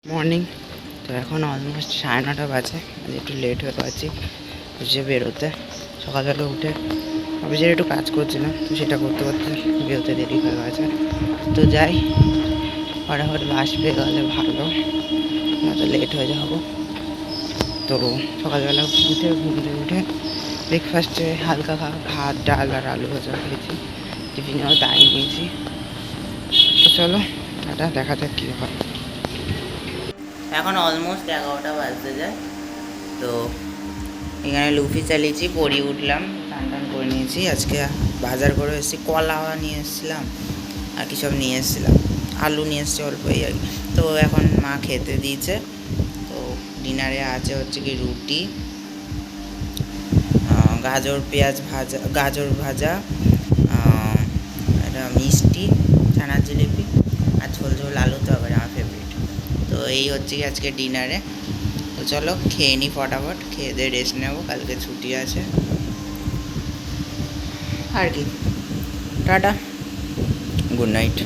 Morning. তো এখন almost 9:30 বাজে। আজ একটু লেট হয়ে পারছি অফিসে বেরোতে। সকালবেলা উঠে অফিসের একটু কাজ করছিলাম, তো সেটা করতে করতে বেরোতে দেরি হয়ে গেছে। তো যাই, ফটাফট বাস পেয়ে গেলে ভালো, নয়তো লেট হয়ে যাবো। তো সকালবেলা উঠে ঘুম থেকে উঠে ব্রেকফাস্টে হালকা ভাত ডাল আর আলু ভাজা খেয়েছি, টিফিনেও তাই নিয়েছি। তো চলো এটা দেখা যাক কী হয়। এখন অলমোস্ট 11টা বাজতে যায়। তো এখানে লুফি চালিয়েছি, পড়িয়ে উঠলাম, টান টান করে নিয়েছি। আজকে বাজার করে এসেছি, কলা নিয়ে এসেছিলাম আর কি সব নিয়ে এসেছিলাম, আলু নিয়ে এসেছি অল্প, এই আর কি। তো এখন মা খেতে দিয়েছে। তো ডিনারে আছে হচ্ছে কি রুটি, গাজর পেঁয়াজ ভাজা, গাজর ভাজা, একটা মিষ্টি, ছানার জিলিপি আর ঝোল ঝোল আলু তরকারি, আমার ফেভারিট। তো এই হচ্ছে কি আজকে ডিনারে। তো চলো খেয়ে নিই, ফটাফট খেয়ে দিয়ে রেস্ট নেবো, কালকে ছুটি আছে আর কি। Tata, good night.